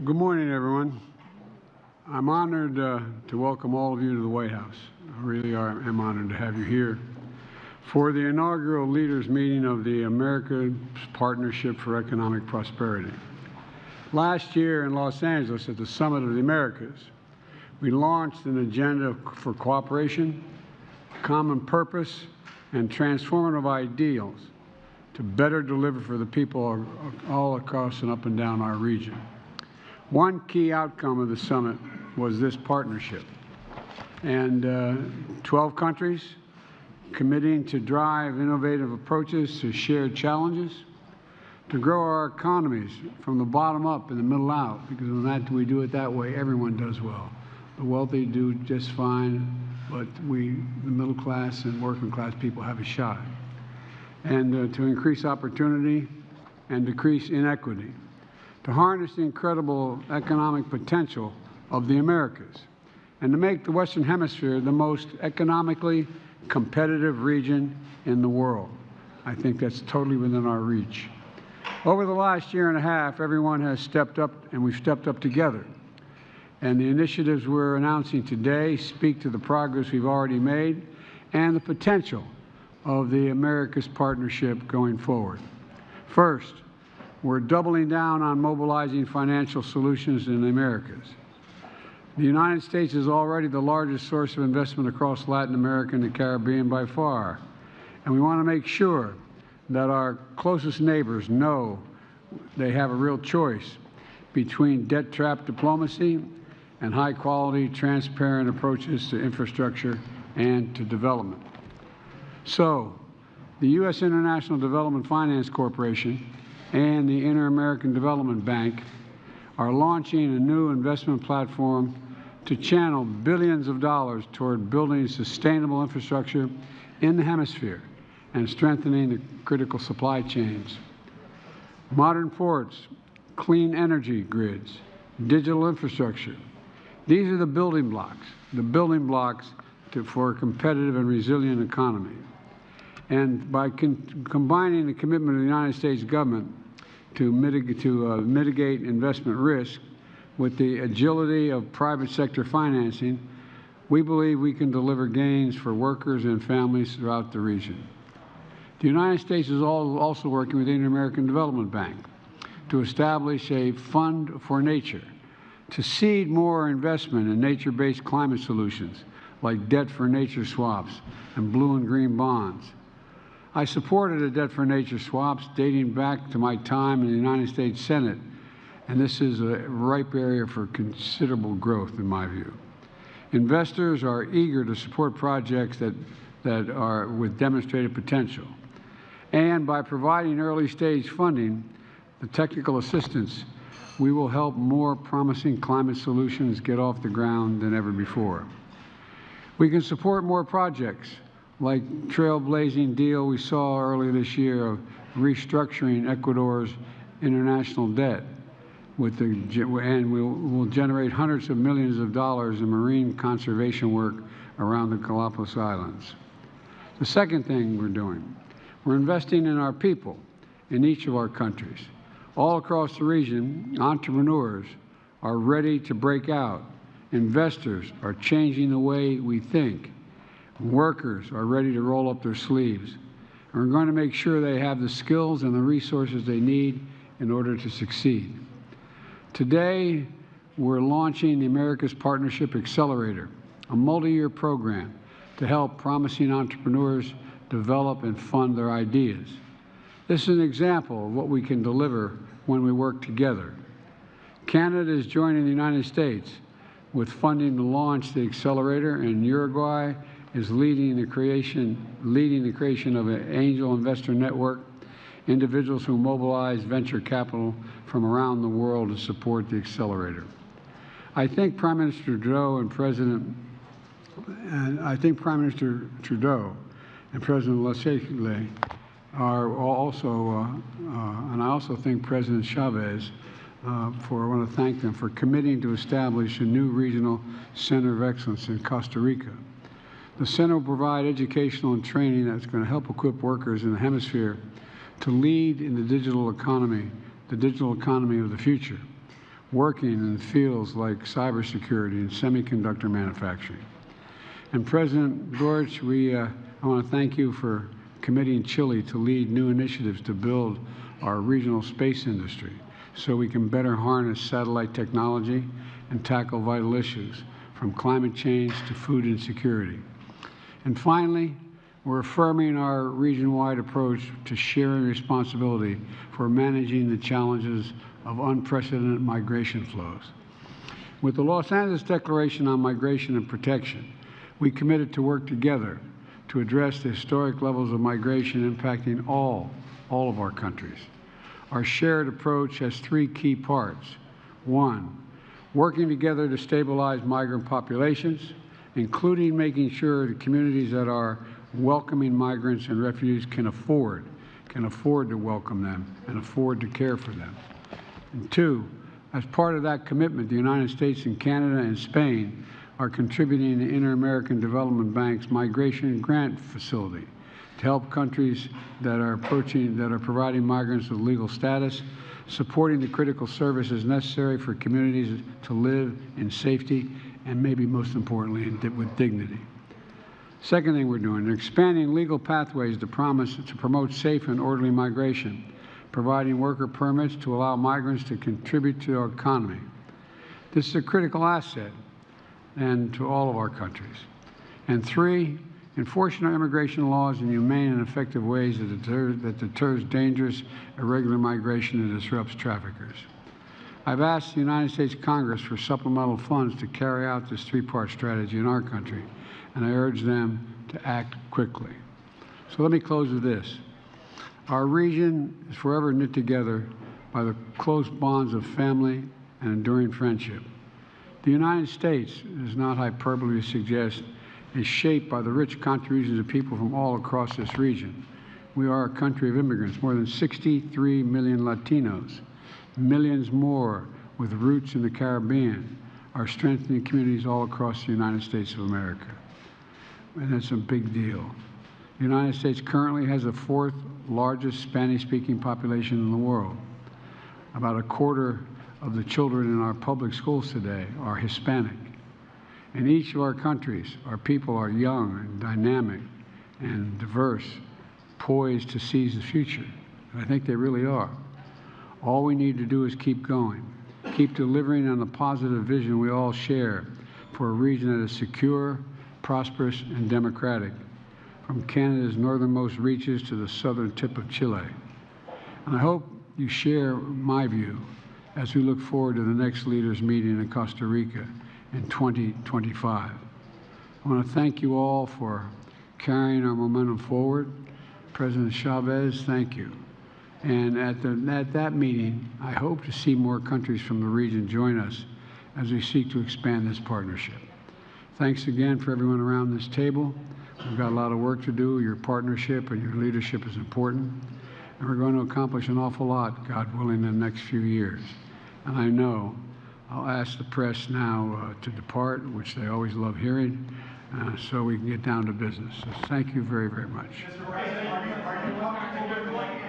Good morning, everyone. I'm honored to welcome all of you to the White House. I really am honored to have you here for the inaugural leaders meeting of the America's Partnership for Economic Prosperity. Last year in Los Angeles at the Summit of the Americas, we launched an agenda for cooperation, common purpose, and transformative ideals to better deliver for the people all across and up and down our region. One key outcome of the summit was this partnership, and 12 countries committing to drive innovative approaches to shared challenges, to grow our economies from the bottom up and the middle out, because when we do it that way, everyone does well. The wealthy do just fine, but the middle class and working class people have a shot. And to increase opportunity and decrease inequity, to harness the incredible economic potential of the Americas, and to make the Western Hemisphere the most economically competitive region in the world. I think that's totally within our reach. Over the last year and a half, everyone has stepped up, and we've stepped up together. And the initiatives we're announcing today speak to the progress we've already made and the potential of the Americas Partnership going forward. First, we're doubling down on mobilizing financial solutions in the Americas. The United States is already the largest source of investment across Latin America and the Caribbean by far, and we want to make sure that our closest neighbors know they have a real choice between debt trap diplomacy and high-quality, transparent approaches to infrastructure and to development. So, the U.S. International Development Finance Corporation and the Inter-American Development Bank are launching a new investment platform to channel billions of dollars toward building sustainable infrastructure in the hemisphere and strengthening the critical supply chains. Modern ports, clean energy grids, digital infrastructure. These are the building blocks for a competitive and resilient economy. And by combining the commitment of the United States government to mitigate investment risk with the agility of private sector financing, we believe we can deliver gains for workers and families throughout the region. The United States is also working with the Inter-American Development Bank to establish a fund for nature, to seed more investment in nature-based climate solutions like debt for nature swaps and blue and green bonds. I supported a debt for nature swaps dating back to my time in the United States Senate, and this is a ripe area for considerable growth in my view. Investors are eager to support projects that are with demonstrated potential. And by providing early stage funding, the technical assistance, we will help more promising climate solutions get off the ground than ever before. We can support more projects like trailblazing deal we saw earlier this year of restructuring Ecuador's international debt, and we'll generate hundreds of millions of dollars in marine conservation work around the Galapagos Islands. The second thing we're investing in our people in each of our countries. All across the region, entrepreneurs are ready to break out. Investors are changing the way we think. Workers are ready to roll up their sleeves. And we're going to make sure they have the skills and the resources they need in order to succeed. Today, we're launching the Americas Partnership Accelerator, a multi-year program to help promising entrepreneurs develop and fund their ideas. This is an example of what we can deliver when we work together. Canada is joining the United States with funding to launch the accelerator, and Uruguay is leading the creation of an angel investor network, individuals who mobilize venture capital from around the world to support the accelerator. I think Prime Minister Trudeau and President Leslie are also, and I also think President Chavez, I want to thank them for committing to establish a new regional center of excellence in Costa Rica. The center will provide educational and training that's going to help equip workers in the hemisphere to lead in the digital economy of the future. working in fields like cybersecurity and semiconductor manufacturing. And President George, I want to thank you for committing Chile to lead new initiatives to build our regional space industry so we can better harness satellite technology and tackle vital issues from climate change to food insecurity. And finally, we're affirming our region-wide approach to sharing responsibility for managing the challenges of unprecedented migration flows. With the Los Angeles Declaration on Migration and Protection, we committed to work together to address the historic levels of migration impacting all of our countries. Our shared approach has three key parts. One, working together to stabilize migrant populations, including making sure the communities that are welcoming migrants and refugees can afford to welcome them and afford to care for them. And two, as part of that commitment, the United States and Canada and Spain are contributing to Inter-American Development Bank's Migration Grant Facility to help countries that are providing migrants with legal status, supporting the critical services necessary for communities to live in safety and maybe most importantly with dignity. Second thing we're doing, expanding legal pathways to promote safe and orderly migration, providing worker permits to allow migrants to contribute to our economy. This is a critical asset and to all of our countries. And three, enforcing our immigration laws in humane and effective ways that deters dangerous, irregular migration and disrupts traffickers. I've asked the United States Congress for supplemental funds to carry out this three-part strategy in our country, and I urge them to act quickly. So let me close with this. Our region is forever knit together by the close bonds of family and enduring friendship. The United States, it is not hyperbole to suggest, is shaped by the rich contributions of people from all across this region. We are a country of immigrants, more than 63 million Latinos, millions more with roots in the Caribbean, are strengthening communities all across the United States of America. And that's a big deal. The United States currently has the fourth largest Spanish-speaking population in the world. About a quarter of the children in our public schools today are Hispanic. In each of our countries, our people are young and dynamic and diverse, poised to seize the future. And I think they really are. All we need to do is keep going, keep delivering on the positive vision we all share for a region that is secure, prosperous, and democratic, from Canada's northernmost reaches to the southern tip of Chile. And I hope you share my view as we look forward to the next leaders' meeting in Costa Rica in 2025. I want to thank you all for carrying our momentum forward. President Chavez, thank you. And at that meeting, I hope to see more countries from the region join us as we seek to expand this partnership. Thanks again for everyone around this table. We've got a lot of work to do. Your partnership and your leadership is important. And we're going to accomplish an awful lot, God willing, in the next few years. And I know I'll ask the press now to depart, which they always love hearing, so we can get down to business. So thank you very, very much. Mr. President, are you coming to give the White House?